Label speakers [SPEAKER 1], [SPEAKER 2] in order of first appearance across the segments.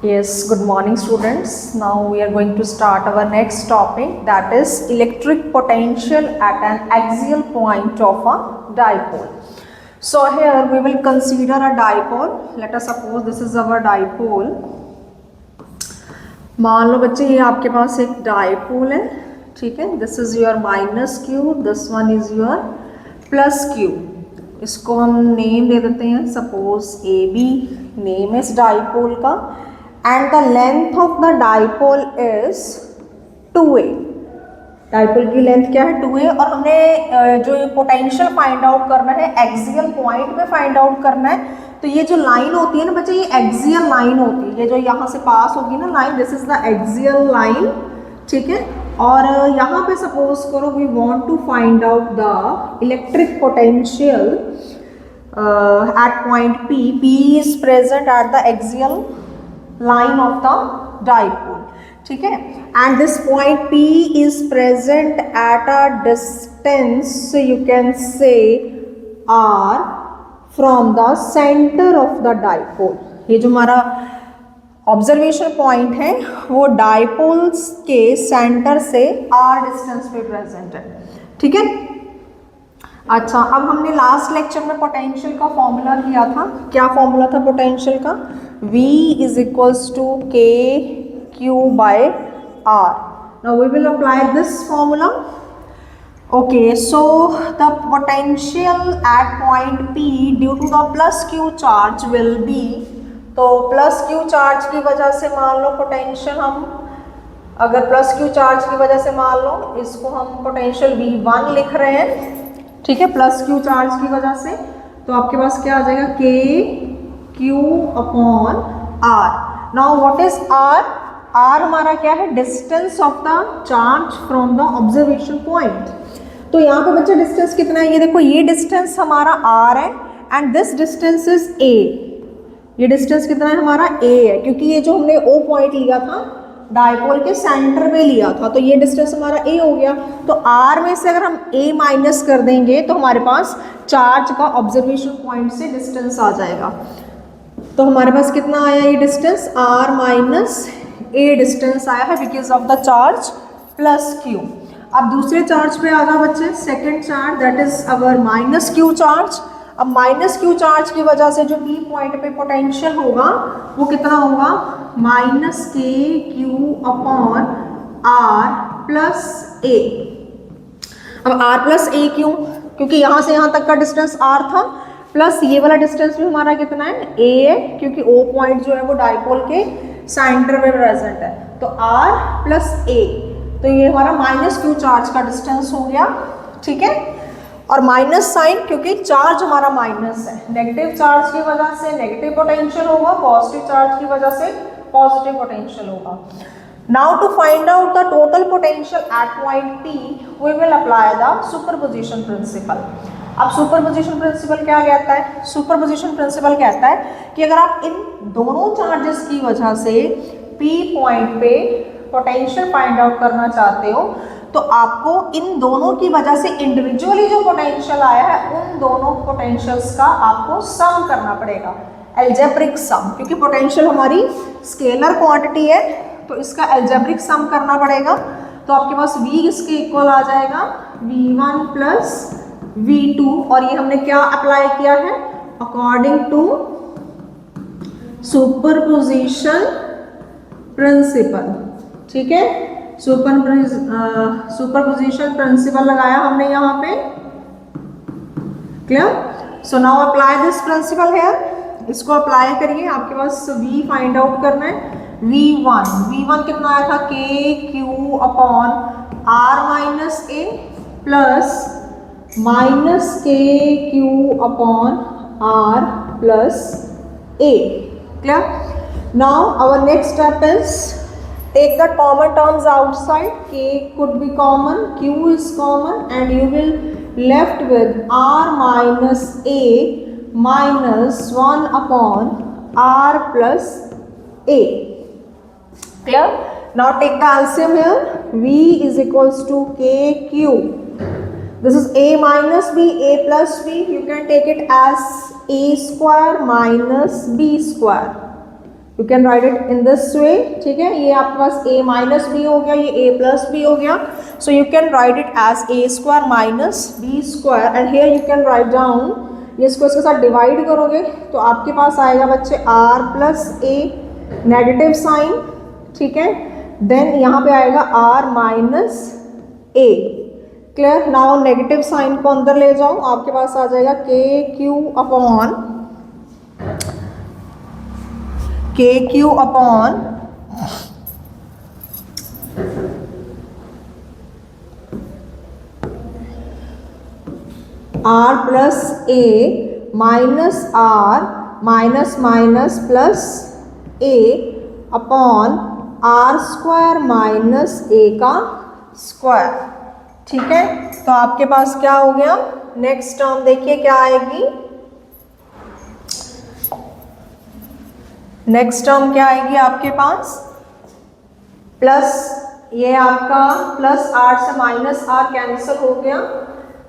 [SPEAKER 1] Yes, good morning students. Now we are going to start our next topic, that is electric potential at an axial point of a dipole. So here we will consider a dipole. Let us suppose this is our dipole. मान लो बच्चे ये आपके पास एक dipole है, ठीक है. This is your minus Q, this one is your plus Q. इसको हम नेम दे देते हैं, सपोज ए बी नेम इस डाइपोल का. And the length of the dipole is 2a. Dipole की लेंथ क्या है? 2a. और हमने जो पोटेंशियल फाइंड आउट करना है एक्सियल पॉइंट पे फाइंड आउट करना है. तो ये जो लाइन होती है ना बच्चे, ये एक्सियल लाइन होती है. ये जो यहाँ से पास होगी ना line, this is the axial line, ठीक है. और यहाँ पे सपोज करो we want to find out the electric potential at point P. P is present at the axial line of the dipole, ठीक है. and this point P is present at a distance, you can say r from the center of the dipole. ये जो हमारा observation point है वो dipoles के centre से r distance पे प्रेजेंट है, ठीक है. अच्छा, अब हमने लास्ट लेक्चर में पोटेंशियल का फॉर्मूला किया था. क्या फॉर्मूला था पोटेंशियल का? V is equals to K Q by R. Now we will apply this formula. Okay, so the potential at point P due to the plus Q charge will be, तो plus Q charge की वजह से मान low potential हम, अगर plus Q charge की वजह से मान लो इसको हम पोटेंशियल V1 लिख रहे हैं, ठीक है. प्लस Q चार्ज की वजह से तो आपके पास क्या आ जाएगा? K Q upon R. Now what is R? R हमारा क्या है? Distance of the charge from the observation point. तो यहाँ पे बच्चे डिस्टेंस कितना है? ये देखो, ये डिस्टेंस हमारा R है and this distance is A. ये डिस्टेंस कितना है? हमारा A है, क्योंकि ये जो हमने O पॉइंट लिया था डाइपोल के सेंटर में लिया था, तो ये डिस्टेंस हमारा A हो गया. तो R में से अगर हम A माइनस कर देंगे तो हमारे पास चार्ज का ऑब्जर्वेशन पॉइंट से डिस्टेंस आ जाएगा. तो हमारे पास कितना आया ये distance? R minus A distance आया है because of the charge plus Q. अब दूसरे चार्ज पे आ जाओ बच्चे, second charge, that is our minus Q charge. अब माइनस Q चार्ज की वजह से जो P पॉइंट पे पोटेंशियल होगा वो कितना होगा? Minus KQ upon R plus A. अब R प्लस A क्यों? क्योंकि यहाँ से यहाँ तक का डिस्टेंस R था, प्लस ये वाला डिस्टेंस भी हमारा कितना है? A है, क्योंकि O पॉइंट जो है वो डाइपोल के सेंटर में प्रेजेंट है. तो R प्लस A, तो ये हमारा माइनस Q चार्ज का डिस्टेंस हो गया, ठीक है. और माइनस साइन, क्योंकि चार्ज हमारा माइनस है. नेगेटिव चार्ज की वजह से नेगेटिव पोटेंशियल होगा, पॉजिटिव चार्ज की वजह से पॉजिटिव पोटेंशियल होगा. Now to find out the total potential at point P, we will apply the superposition principle. अब सुपरपोजिशन प्रिंसिपल क्या कहता है? सुपरपोजिशन प्रिंसिपल कहता है कि अगर आप इन दोनों चार्जेस की वजह से P पॉइंट पे पोटेंशियल फाइंड आउट करना चाहते हो तो आपको इन दोनों की वजह से इंडिविजुअली जो पोटेंशियल आया है उन दोनों पोटेंशियल्स का आपको सम करना पड़ेगा, एल्जेब्रिक सम. क्योंकि पोटेंशियल हमारी स्केलर क्वांटिटी है तो इसका एल्जेब्रिक सम करना पड़ेगा. तो आपके पास V इसके इक्वल आ जाएगा V1 प्लस V2. और ये हमने क्या अप्लाई किया है? अकॉर्डिंग टू सुपरपोजिशन प्रिंसिपल, ठीक है. सुपरपोजिशन प्रिंसिपल लगाया हमने यहाँ पे, clear. So now apply this principle here. इसको अप्लाई करिए. आपके पास V फाइंड आउट करना है. V1 कितना आया था? KQ upon R minus A plus minus KQ upon R plus A. Clear. Now our next step is take the common terms outside. K could be common, Q is common, and you will left with R minus A minus 1 upon R plus A. Clear? Now take the LCM here. V is equals to KQ. This is A minus B, A plus B. You can take it as A square minus B square. You can write it in this way, ठीक है। ये आपके पास a minus B हो गया, ये a plus B हो गया, so you can write it as a square minus B square and here you can write down, ये इसको इसके साथ डिवाइड करोगे तो आपके पास आएगा बच्चे r plus a negative sign, ठीक है। देन यहाँ पे आएगा r minus a, clear. Now negative sign को अंदर ले जाओ, आपके पास आ जाएगा KQ upon r plus a minus r minus minus plus a upon r square minus a का स्क्वायर, ठीक है। तो आपके पास क्या हो गया, नेक्स्ट टर्म देखिए क्या आएगी, नेक्स्ट टर्म क्या आएगी आपके पास, प्लस ये आपका प्लस r से माइनस r कैंसिल हो गया,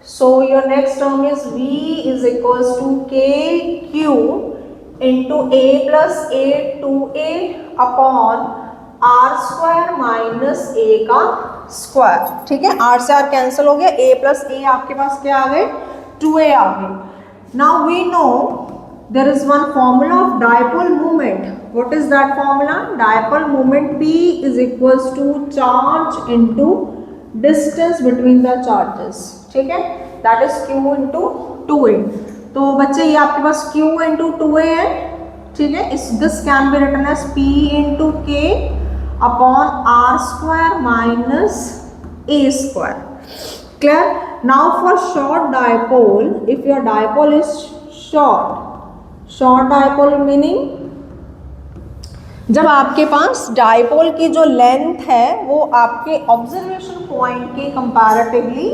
[SPEAKER 1] so your next term is v is equals to KQ into a plus a two a upon r square minus a का स्क्वायर, ठीक है। r से r कैंसिल हो गया, a प्लस a आपके पास क्या आ गए, 2a आ गए। Now we know there is one formula of dipole moment. What is that formula? Dipole moment P is equals to charge into distance between the charges, ठीक है, that is Q into 2a। तो बच्चे ये आपके पास Q into 2a है, ठीक है। इस this can be written as P into K upon R square minus A square, clear। Now for short dipole, if your dipole is short dipole meaning जब आपके पास डायपोल की जो लेंथ है वो आपके ऑब्जर्वेशन पॉइंट के कंपैरेटिवली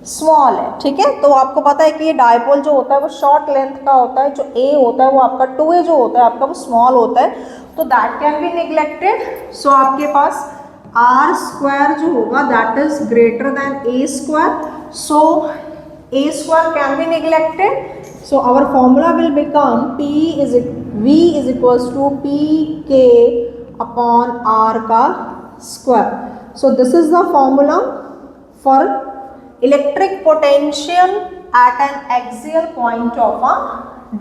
[SPEAKER 1] स्मॉल है, ठीक है। तो आपको पता है कि ये डायपोल जो होता है वो शॉर्ट लेंथ का होता है, जो a होता है वो आपका 2a जो होता है आपका वो स्मॉल होता है, तो दैट कैन बी निगलेक्टेड। सो आपके पास r स्क्वायर जो होगा that is greater than a square, so a square can be neglected, so our formula will become v is equals to pk upon r का square। So this is the formula for electric potential at an axial point of a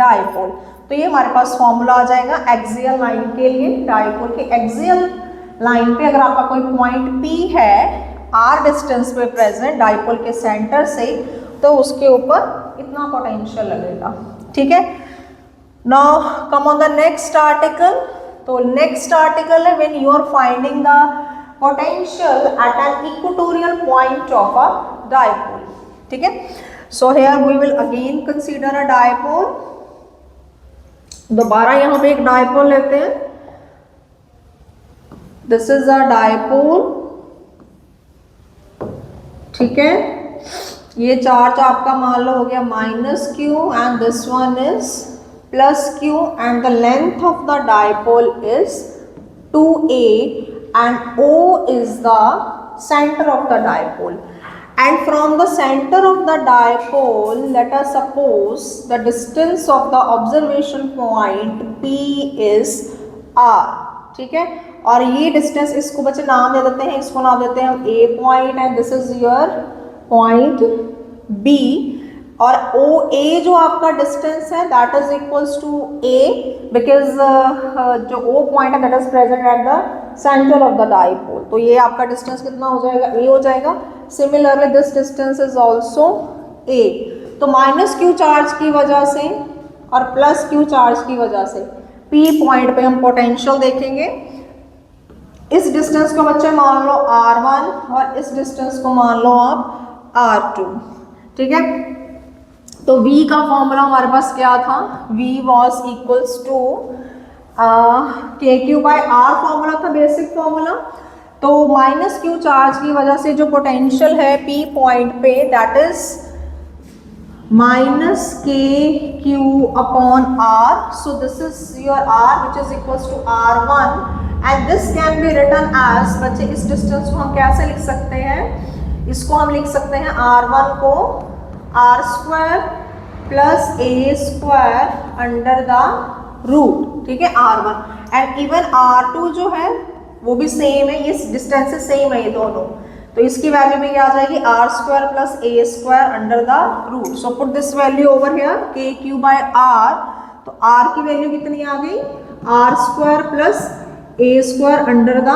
[SPEAKER 1] dipole। तो ये हमारे पास formula आ जाएगा axial line के लिए, dipole के axial line पे अगर आपका कोई पॉइंट P है r डिस्टेंस पे प्रेजेंट डाइपोल के सेंटर से, तो उसके ऊपर इतना पोटेंशियल लगेगा, ठीक है। Now come on the next article. तो नेक्स्ट आर्टिकल है when you are finding the potential at an equatorial point of a dipole, ठीक है। So here we will again consider a dipole. दोबारा यहाँ पे एक डायपोल लेते हैं, दिस इज अ डायपोल, ठीक है। ये चार्ज आपका मान लो हो गया minus Q and this one is plus Q and the length of the dipole is 2a and O is the center of the dipole, and from the center of the dipole let us suppose the distance of the observation point P is R, ठीक है। और ये distance इसको बच्चे नाम दे देते हैं, इसको नाम देते हैं हम A point and this is your point B, और OA जो आपका डिस्टेंस है that is equals to A because जो O पॉइंट है that is present at the centre of the dipole, तो ये आपका डिस्टेंस कितना हो जाएगा, A हो जाएगा। Similarly this distance is also A। तो माइनस Q चार्ज की वजह से और प्लस Q चार्ज की वजह से P पॉइंट पे हम पोटेंशियल देखेंगे। इस डिस्टेंस को बच्चे मान लो R1 और इस डिस्टेंस को मान लो आप R2, ठीक है। तो V का फॉर्मूला हमारे पास क्या था, V was equals to KQ by R formula था, बेसिक फॉर्मूला। तो माइनस Q चार्ज की वजह से जो पोटेंशियल है P पॉइंट पे that is minus KQ upon R, so this is your R which is equals to R1 and this can be written as, बच्चे इस डिस्टेंस को हम कैसे लिख सकते हैं, इसको हम लिख सकते हैं R1 को R square plus A square under the root, ठीक है, R1। एंड इवन R2 जो है वो भी सेम है, ये डिस्टेंसेस सेम है ये दोनों, तो इसकी वैल्यू भी क्या आ जाएगी r² plus a² under the root. So put this value over here kq by r, तो r की वैल्यू कितनी आ गई r² plus a² under the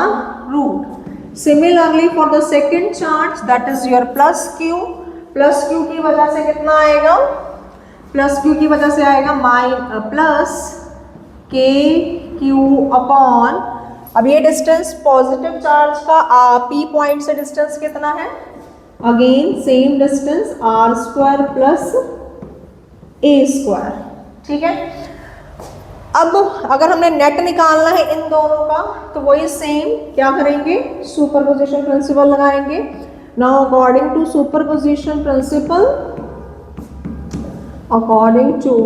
[SPEAKER 1] root. Similarly for the second charge that is your plus q की वजह से कितना आएगा, प्लस q की वजह से आएगा प्लस kq अपॉन, अब ये डिस्टेंस पॉजिटिव चार्ज का p पॉइंट से डिस्टेंस कितना है, again same distance r² plus a², ठीक है। अब अगर हमने नेट निकालना है इन दोनों का तो वही सेम क्या करेंगे, सुपरपोजिशन प्रिंसिपल लगाएंगे। Now according to superposition principle, according to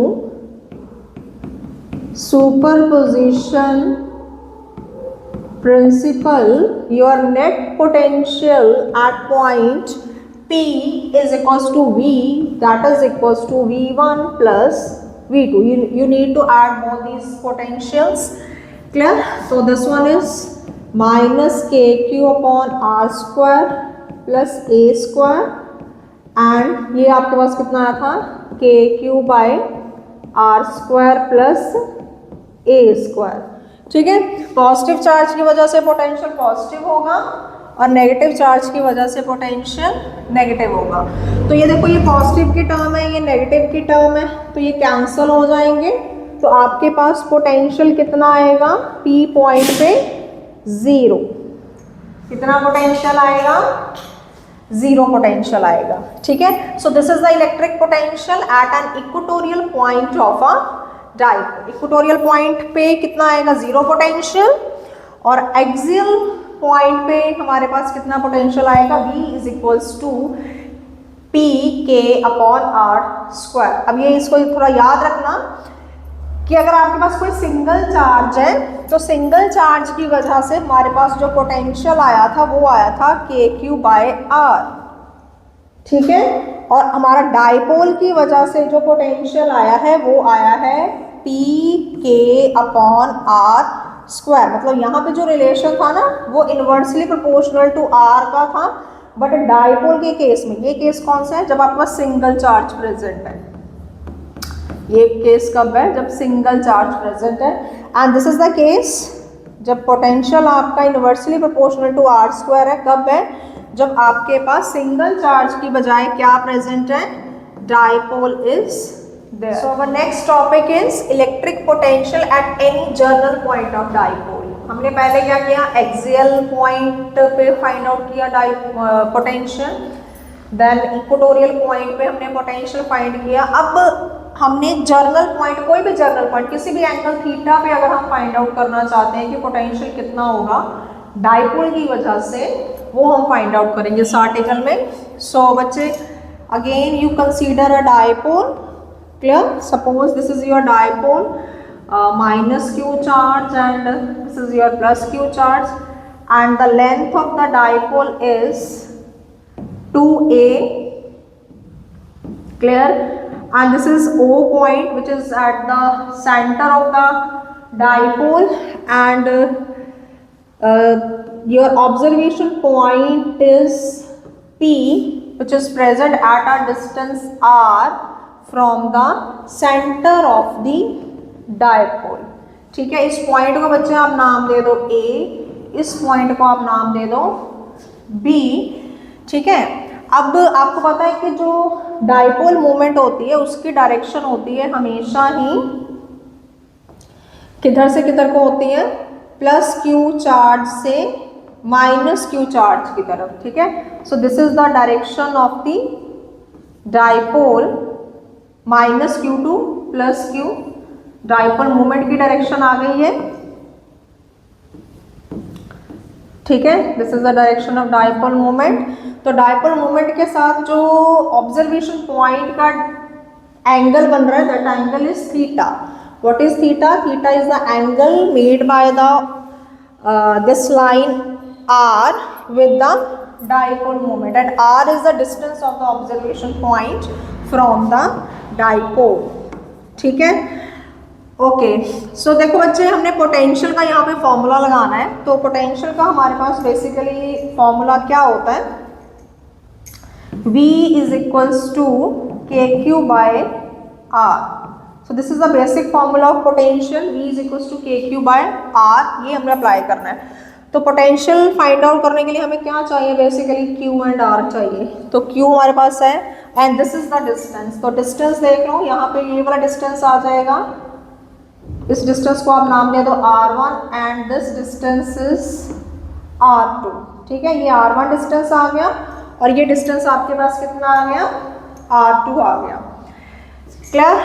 [SPEAKER 1] superposition principle, your net potential at point P is equals to V, that is equals to V1 plus V2. You need to add both these potentials, clear? So this one is minus KQ upon R² plus A² and ये आपके पास कितना आया था KQ by R² plus A², ठीक है। Positive charge की वजह से पोटेंशियल पॉजिटिव होगा और नेगेटिव चार्ज की वजह से पोटेंशियल नेगेटिव होगा। तो ये देखो ये पॉजिटिव की टर्म है, ये नेगेटिव की टर्म है, तो ये कैंसिल हो जाएंगे, तो आपके पास पोटेंशियल कितना आएगा P पॉइंट पे 0, कितना पोटेंशियल आएगा, 0 पोटेंशियल आएगा, ठीक है। So this is the electric potential at an equatorial point of a dipole. Equatorial point पे कितना आएगा 0 पोटेंशियल, और एक्सियल पॉइंट पे हमारे पास कितना पोटेंशियल आएगा V is equals to PK upon R²। अब ये इसको थोड़ा याद रखना कि अगर आपके पास कोई सिंगल चार्ज है तो सिंगल चार्ज की वजह से हमारे पास जो पोटेंशियल आया था वो आया था KQ बाय R, ठीक है। और हमारा डाइपोल की वजह से जो पोटेंशियल आया है वो आया है PK अपॉन R²। मतलब यहाँ पे जो रिलेशन था ना वो इनवर्सली प्रोपोर्शनल टू R का था, बट डाइपोल के केस में, ये केस कौन सा है, जब आपके पास सिंगल चार्ज प्रेजेंट है, ये केस कब है, जब सिंगल चार्ज प्रेजेंट है। And this is the case जब पोटेंशियल आपका इनवर्सली प्रोपोर्शनल टू R² है, कब है, जब आपके पास सिंगल चार्ज की बजाय क्या प्रेजेंट है, dipole is there. So our next topic is electric potential at any general point of dipole. हमने पहले क्या किया, एक्सियल पॉइंट पे फाइंड आउट किया पोटेंशियल, देन इक्वेटोरियल पॉइंट पे हमने पोटेंशियल फाइंड किया। अब हमने जर्नल पॉइंट, कोई भी जर्नल पॉइंट किसी भी एंगल थीटा पे अगर हम फाइंड आउट करना चाहते हैं कि पोटेंशियल कितना होगा डाइपोल की वजह से, वो हम फाइंड आउट करेंगे इस आर्टिकल में। सो बच्चे again you consider a dipole, clear. Suppose this is your dipole, minus Q charge and this is your plus Q charge, and the length of the dipole is 2a, clear, and this is O point which is at the center of the dipole, and your observation point is P which is present at a distance r from the center of the dipole, ठीक है। इस point को बच्चे आप नाम दे दो A, इस point को आप नाम दे दो B, ठीक है। अब आपको पता है कि जो डाइपोल मूवमेंट होती है उसकी डायरेक्शन होती है हमेशा ही किधर से किधर को होती है, प्लस Q चार्ज से माइनस Q चार्ज की तरफ, ठीक है। So this is the direction of the dipole, minus Q two plus Q, dipole movement की डायरेक्शन आ गई है, ठीक है। This is the direction of dipole movement. तो डाइपोल मूवमेंट के साथ जो ऑब्जर्वेशन पॉइंट का एंगल बन रहा है, that angle is theta. What is theta? Theta is the angle made by the this line R with the dipole moment, and R is the distance of the observation point from the dipole, ठीक है। Okay so देखो बच्चे, हमने potential का यहाँ पे formula लगाना है। तो पोटेंशियल का हमारे पास बेसिकली फॉर्मूला क्या होता है, V is equals to K Q by R. So this is the basic formula of potential, V is equals to K Q by R. ये हमें अप्लाई करना है। तो पोटेंशियल फाइंड आउट करने के लिए हमें क्या चाहिए, बेसिकली Q एंड R चाहिए। तो Q हमारे पास है and this is the distance. तो डिस्टेंस देख लो, यहाँ पे ये वाला डिस्टेंस आ जाएगा, इस डिस्टेंस को आप नाम दे दो R1 and this distance is R2। ठीक है, ये R1 डिस्टेंस आ गया और ये डिस्टेंस आपके पास कितना आ गया, R2 आ गया। क्लियर?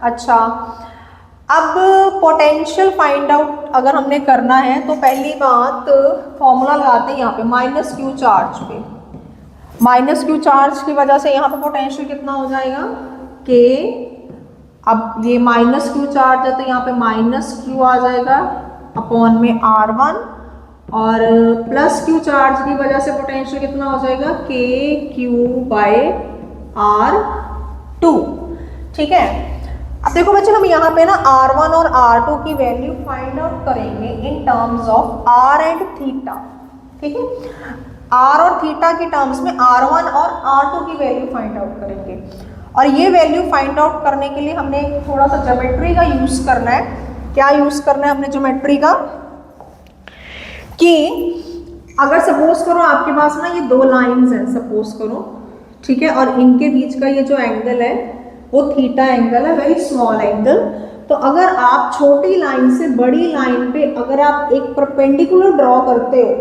[SPEAKER 1] अच्छा, अब पोटेंशियल फाइंड आउट अगर हमने करना है तो पहली बात फॉर्मूला लगाते हैं यहाँ पे माइनस क्यू चार्ज पे। माइनस क्यू चार्ज की वजह से यहाँ पे पोटेंशियल कितना हो जाएगा, के, अब ये माइनस क्यू चार्ज है तो यहाँ पे माइनस क्यू आ जाएगा अपॉन में R1, और प्लस क्यू चार्ज की वजह से पोटेंशियल कितना हो जाएगा, के क्यू बाय R2। ठीक है, अब देखो बच्चे, हम यहाँ पे ना R1 और R2 की वैल्यू फाइंड आउट करेंगे in terms of R and theta. ठीक है, R और थीटा के टर्म्स में R1 और R2 की वैल्यू फाइंड आउट करेंगे। और ये वैल्यू फाइंड आउट करने के लिए हमने थोड़ा सा ज्योमेट्री का यूज करना है। क्या यूज करना है हमने ज्योमेट्री का, कि अगर सपोज करो आपके पास ना ये दो लाइंस हैं, सपोज करो, ठीक है, और इनके बीच का ये जो एंगल है वो थीटा एंगल है, वेरी स्मॉल एंगल। तो अगर आप छोटी लाइन से बड़ी लाइन पे अगर आप एक परपेंडिकुलर ड्रॉ करते हो,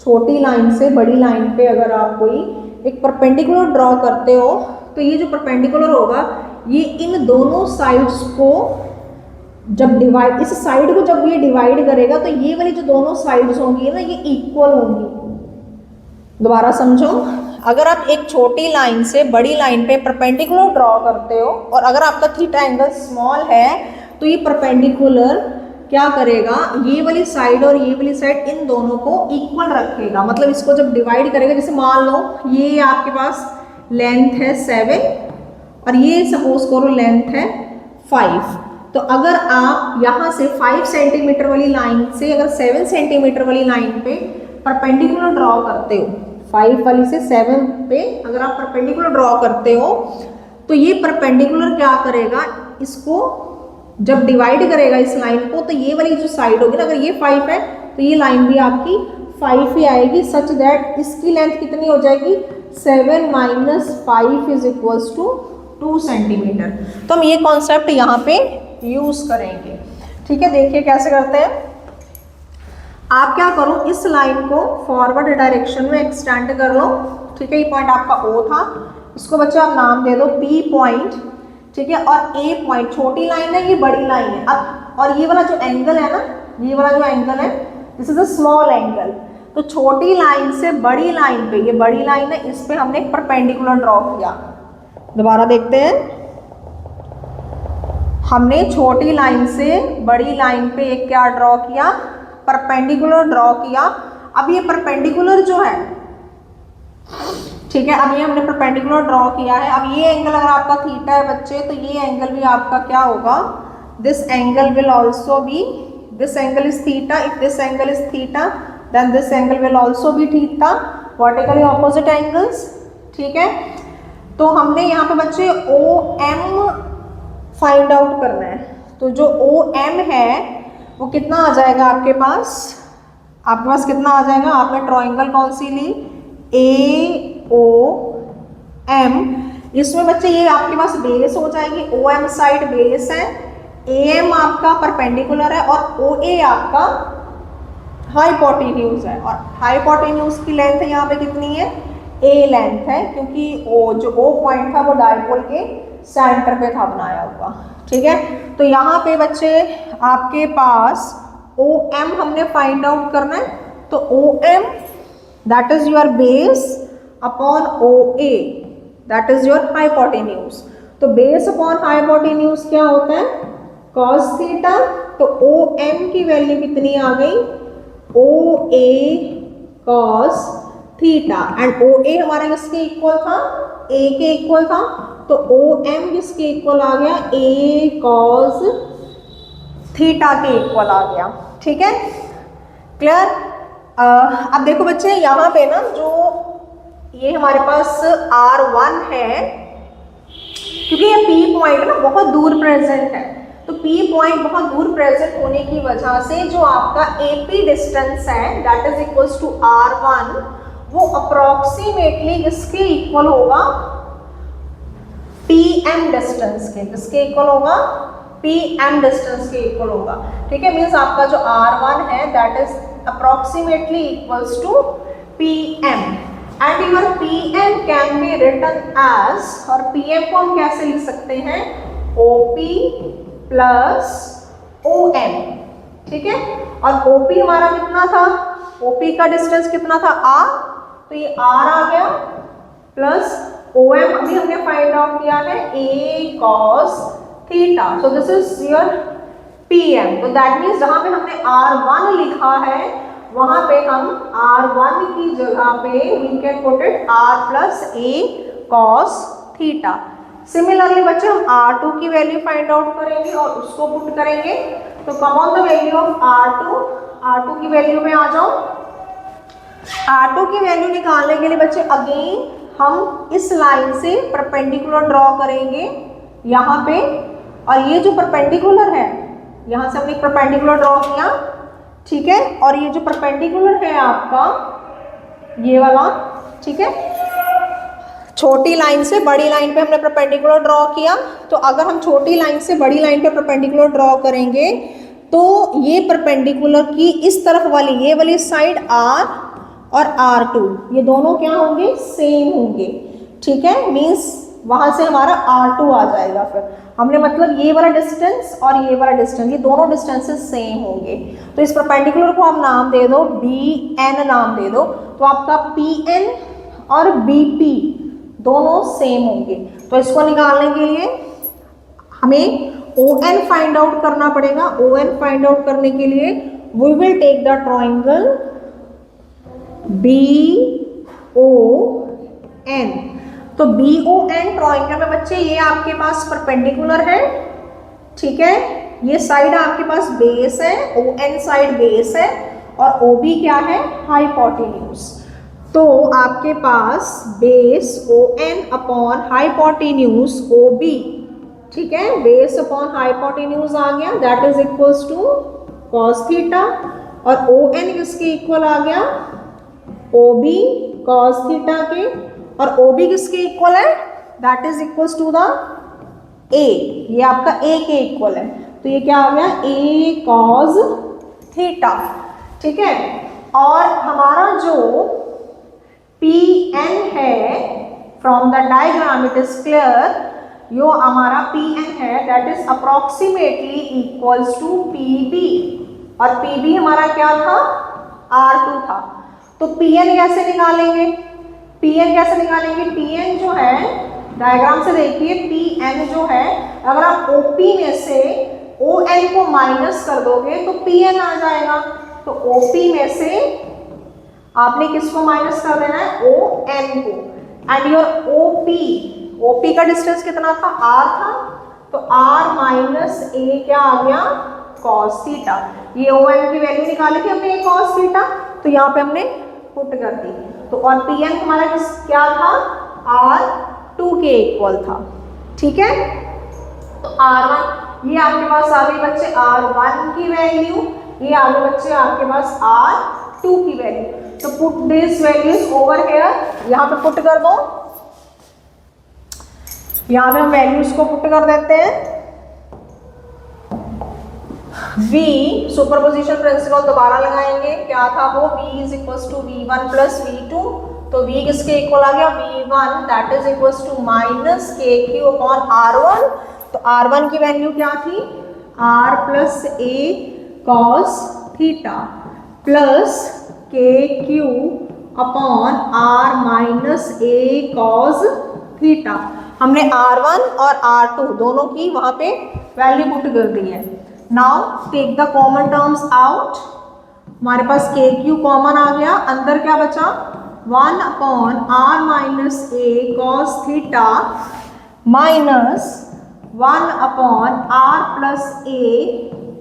[SPEAKER 1] छोटी लाइन से बड़ी लाइन पे अगर आप कोई एक परपेंडिकुलर ड्रॉ करते हो, तो ये जो परपेंडिकुलर होगा ये इन दोनों साइड्स को जब डिवाइड, इस साइड को जब ये डिवाइड करेगा तो ये वाली जो दोनों साइड्स होंगी ना ये इक्वल होंगी। दोबारा समझो, अगर आप एक छोटी लाइन से बड़ी लाइन पे परपेंडिकुलर ड्रॉ करते हो और अगर आपका थीटा एंगल स्मॉल है तो ये परपेंडिकुलर क्या करेगा, ये वाली साइड और ये वाली साइड इन दोनों को इक्वल रखेगा। मतलब इसको जब डिवाइड करेगा, जैसे मान लो ये आपके पास लेंथ है 7 और ये सपोज करो लेंथ है 5। तो अगर आप यहाँ से 5 सेंटीमीटर वाली लाइन से अगर 7 सेंटीमीटर वाली लाइन पे परपेंडिकुलर ड्रॉ करते हो, 5 वाली से 7 पे अगर आप परपेंडिकुलर ड्रॉ करते हो तो ये परपेंडिकुलर क्या करेगा, इसको जब डिवाइड करेगा इस लाइन को, तो ये वाली जो साइड होगी ना, अगर ये 5 है तो ये लाइन भी आपकी 5 ही आएगी, सच दैट इसकी लेंथ कितनी हो जाएगी, 7 minus 5 is equals to 2 centimetre. तो हम ये कॉन्सेप्ट यहाँ पे यूज करेंगे। ठीक है, देखिए कैसे करते हैं। आप क्या करो, इस लाइन को फॉरवर्ड डायरेक्शन में एक्सटेंड कर लो। ठीक है, ये पॉइंट आपका O था, इसको बच्चे आप नाम दे दो P पॉइंट। ठीक है, और A पॉइंट छोटी लाइन है, ये बड़ी लाइन है। अब और ये वाला जो एंगल है ना, ये वाला जो एंगल है this is a small angle. तो छोटी लाइन से बड़ी लाइन पे, ये बड़ी लाइन है, इस पे हमने एक परपेंडिकुलर ड्रॉ किया। दोबारा देखते हैं, हमने छोटी लाइन से बड़ी लाइन पे एक क्या ड्रॉ किया, परपेंडिकुलर ड्रॉ किया। अब ये परपेंडिकुलर जो है, ठीक है, अब ये हमने परपेंडिकुलर ड्रॉ किया है। अब ये एंगल अगर आपका थीटा है बच्चे, तो ये एंगल भी आपका क्या होगा, this angle will also be, this angle is theta, if this angle is theta then this angle will also be theta, vertically opposite angles. ठीक है, तो हमने यहाँ पे बच्चे OM फाइंड आउट करना है। तो जो OM है वो कितना आ जाएगा आपके पास, कितना आ जाएगा, आपने ट्रायंगल कौन सी ली, AOM। इसमें बच्चे ये आपके पास बेस हो जाएगी, OM साइड बेस है, AM आपका परपेंडिकुलर है और OA आपका हाइपोटेन्यूज है। और हाइपोटेन्यूज की लेंथ यहाँ पे कितनी है, A लेंथ है, क्योंकि जो O पॉइंट था वो डायपोल के सेंटर पे था बनाया हुआ। ठीक है, तो यहाँ पे बच्चे आपके पास OM हमने फाइंड आउट करना है। तो OM that is your base upon OA that is your hypotenuse. तो बेस अपॉन हाइपोटेन्यूज क्या होता है, cos थीटा। तो OM की वैल्यू कितनी आ गई, OA cos theta, and OA हमारा किसके इक्वल था, A के इक्वल था। तो OM किसके इक्वल आ गया, A cos थीटा के इक्वल आ गया। ठीक है, क्लियर। अब देखो बच्चे यहाँ पे ना जो ये हमारे पास R1 है, क्योंकि ये P पॉइंट ना बहुत दूर प्रेजेंट है, तो P पॉइंट बहुत दूर प्रेजेंट होने की वजह से जो आपका AP डिस्टेंस है that is equals to R1, वो अप्रोक्सीमेटली किसके इक्वल होगा, PM डिस्टेंस के, किसके इक्वल होगा, PM डिस्टेंस के इक्वल होगा। ठीक है, मीन्स आपका जो R1 है that is approximately equals to PM and your PM can be written as, और PM को हम कैसे लिख सकते हैं, OP प्लस OM। ठीक है, और OP हमारा कितना था, OP का डिस्टेंस कितना था R, तो ये R आ गया, प्लस OM अभी हमने फाइंड आउट किया है A cos theta, so this is your PM। तो दैट मीन्स जहां पे हमने R1 लिखा है वहां पे हम R1 की जगह पे we can put it R plus A cos theta. Similarly बच्चे हम R2 की वैल्यू फाइंड आउट करेंगे और उसको पुट करेंगे, तो कम on the value of R2 की वैल्यू में आ जाओ। R2 की वैल्यू निकालने के लिए बच्चे अगेन हम इस लाइन से परपेंडिकुलर ड्रॉ करेंगे यहाँ पे, और ये जो परपेंडिकुलर है यहाँ से हमने एक परपेंडिकुलर ड्रॉ किया। ठीक है, और ये जो परपेंडिकुलर है आपका ये वाला, ठीक है, छोटी लाइन से बड़ी लाइन पे हमने परपेंडिकुलर ड्रॉ किया, तो अगर हम छोटी लाइन से बड़ी लाइन पे परपेंडिकुलर ड्रॉ करेंगे तो ये परपेंडिकुलर की इस तरफ वाली ये वाली साइड R और R2 ये दोनों क्या होंगे, सेम होंगे। ठीक है, मीन्स वहां से हमारा R2 आ जाएगा। फिर हमने मतलब ये वाला डिस्टेंस और ये वाला डिस्टेंस, ये दोनों डिस्टेंसेस सेम होंगे, तो इस परपेंडिकुलर को आप नाम दे दो BN नाम दे दो, तो आपका PN और BP दोनों सेम होंगे। तो इसको निकालने के लिए हमें ON फाइंड आउट करना पड़ेगा। ON फाइंड आउट करने के लिए we will take the triangle BON। तो BON ट्रायंगल में बच्चे ये आपके पास परपेंडिकुलर है। ठीक है, ये साइड आपके पास बेस है, ON साइड बेस है, और OB क्या है, हाइपोटेन्यूज। तो आपके पास base ON upon hypotenuse OB, ठीक है, बेस अपॉन हाइपोटेन्यूज आ गया, that is equals to cos theta, और ON किसके इक्वल आ गया, OB cos थीटा के, और OB किसके इक्वल है, that is equals to the A, ये आपका A के इक्वल है, तो ये क्या आ गया, A cos थीटा। ठीक है, और हमारा जो PN है from the diagram it is clear, यो हमारा PN है that is approximately equals to PB, और PB हमारा क्या था, R2 था। तो PN कैसे निकालेंगे, PN कैसे निकालेंगे, PN जो है डायग्राम से देखिए, PN जो है अगर आप OP में से ON को माइनस कर दोगे तो PN आ जाएगा, तो OP में से आपने किसको माइनस कर देना है, ON को, एंड योर OP का डिस्टेंस कितना था, R था, तो R माइनस A क्या आ गया, cos थीटा। ये ON की वैल्यू निकाली थी हमने cos थीटा, तो यहाँ पे हमने पुट कर दी, तो और PN हमारा क्या था, R2 के इक्वल था। ठीक है, तो R1 ये आपके पास आ गई बच्चे R1 की वैल्यू, ये आ गए बच्चे आपके पास R2 की वैल्यू। तो put this values over here, यहाँ पे पुट कर दो, यहाँ पे हम वैल्यूज को पुट कर देते हैं। V सुपरपोजिशन प्रिंसिपल दोबारा लगाएंगे, क्या था वो, V is equals to V1 plus V2, तो V किसके इक्वल आ गया, V1 that is equals to minus KQ upon R1, तो R1 की वैल्यू क्या थी, R plus A cos theta plus KQ upon R minus A cos theta. हमने R1 और R2 दोनों की वहां पे वैल्यू पुट कर दी है। Now take the common terms out, हमारे पास KQ कॉमन आ गया, अंदर क्या बचा, 1 upon R minus A cos theta minus 1 upon R plus A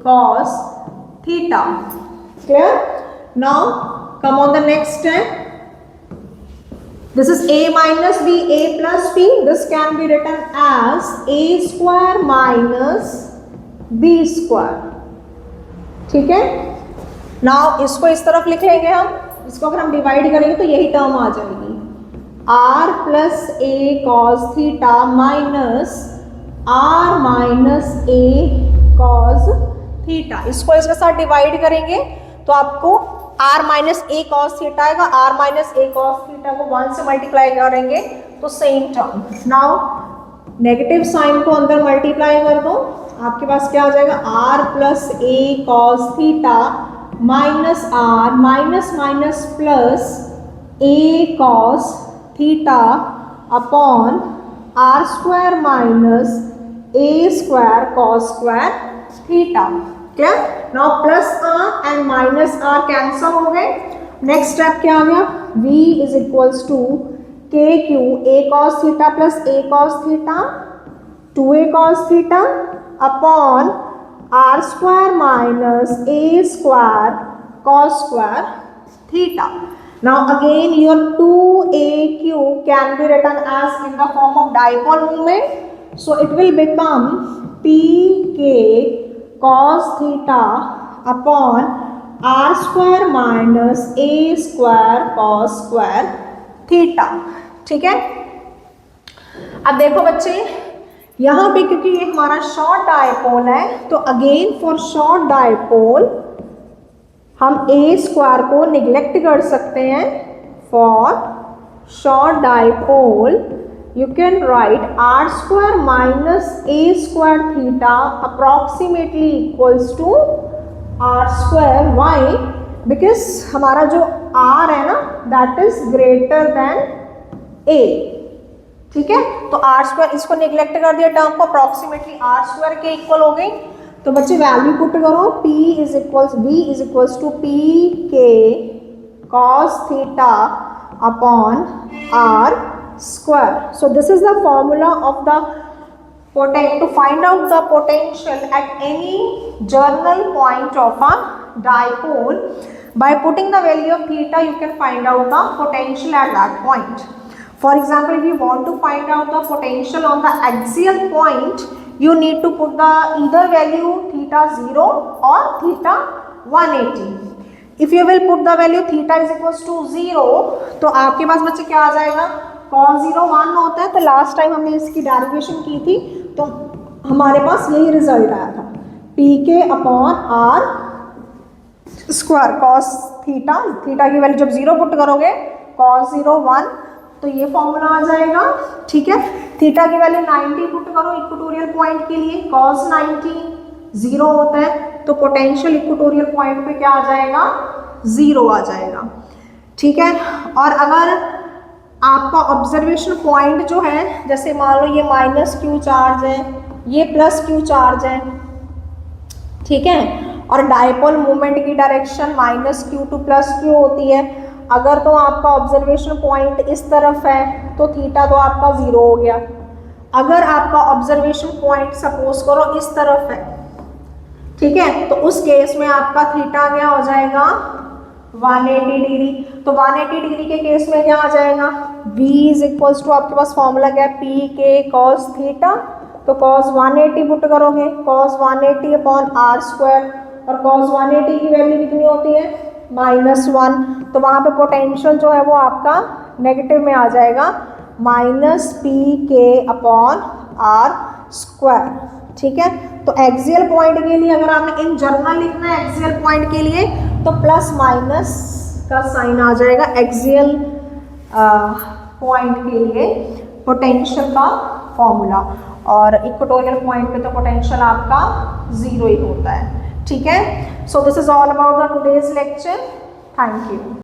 [SPEAKER 1] cos theta. Clear? Now come on the next step. This is a minus b, a plus b. This can be written as a square minus b square. ठीक है? Now इसको इस तरफ लिख लेंगे हम. इसको अगर हम डिवाइड करेंगे तो यही टर्म आ जाएगी. r plus a cos theta minus r minus a cos theta. इसको इसके साथ डिवाइड करेंगे तो आपको r minus a cos theta आएगा. r minus a cos theta को 1 से मल्टीप्लाई करेंगे तो same term. Now negative sign को अंदर मल्टीप्लाई कर दो, आपके पास क्या आ जाएगा, r plus A cos theta minus r minus minus plus A cos theta upon r square minus A square cos square theta. Clear? Now plus r and minus r cancel हो गए. Next step क्या आ गया, v is equals to K Q A cos theta plus A cos theta 2a cos theta upon r square minus A square cos square theta. Now again your 2aq can be written as in the form of dipole moment. So it will become pk cos theta upon r square minus a square cos square theta. ठीक है? अब देखो बच्चे, यहाँ पे क्योंकि ये हमारा शॉर्ट डायपोल है तो अगेन फॉर शॉर्ट डायपोल हम a स्क्वायर को निग्लेक्ट कर सकते हैं. For short dipole you can write r square minus a square theta approximately equals to r square. Why? Because हमारा जो r है ना that is greater than a. ठीक है? तो r square इसको निग्लेक्ट कर दिया टर्म को, अप्रोक्सीमेटली r square के इक्वल हो गई. तो बच्चे वैल्यू पुट करो, p is equals v is equals to p k cos theta upon r square. So this is the formula of the to find out the potential at any journal point of a dipole. By putting the value of theta you can find out the potential at that point. For example, if you want to find out the potential on the axial point, you need to put the either value theta 0 or theta 180. If you will put the value theta is equals to 0, तो आपके पास बच्चे क्या आ जाएगा, cos 0 1 होता है. तो last time हमने इसकी डेरिवेशन की थी तो हमारे पास यही रिजल्ट आया था, pk upon r square cos theta. Theta की वैल्यू जब 0 पुट करोगे cos 0 1 तो ये फॉर्मूला आ जाएगा. ठीक है? थीटा की वैल्यू 90 पुट करो इक्वेटोरियल पॉइंट के लिए, cos 90 0 होता है तो पोटेंशियल इक्वेटोरियल पॉइंट पे क्या आ जाएगा, 0 आ जाएगा. ठीक है? और अगर आपका ऑब्जर्वेशन पॉइंट जो है, जैसे मान लो ये माइनस क्यू चार्ज है, ये प्लस क्यू चार्ज है. ठीक है? और डायपोल मूवमेंट की direction minus Q two plus Q होती है. अगर तो आपका ऑब्जर्वेशन पॉइंट इस तरफ है तो थीटा तो आपका 0 हो गया. अगर आपका ऑब्जर्वेशन पॉइंट सपोज करो इस तरफ है, ठीक है, तो उस केस में आपका थीटा क्या हो जाएगा, 180 डिग्री. तो 180 डिग्री के केस में क्या आ जाएगा, v इज इक्वल्स टू आपके पास फॉर्मूला क्या है, पी के कॉस थीटा. तो कॉस 180 पुट करोगे, कॉस 180 अपॉन आर स्क्वायर, और कॉस 180 की वैल्यू कितनी होती है, -1. तो वहाँ पे पोटेंशियल जो है वो आपका नेगेटिव में आ जाएगा, माइनस पी के अपॉन आर स्क्वायर. ठीक है? तो एक्सियल पॉइंट के लिए अगर आपने इन जनरल लिखना है एक्सियल पॉइंट के लिए तो प्लस माइनस का साइन आ जाएगा एक्सियल पॉइंट के लिए पोटेंशियल का फॉर्मूला. और इक्वेटोरियल पॉइंट पे तो पोटेंशियल आपका 0 ही होता है. ठीक है? So this is all about the today's lecture. Thank you.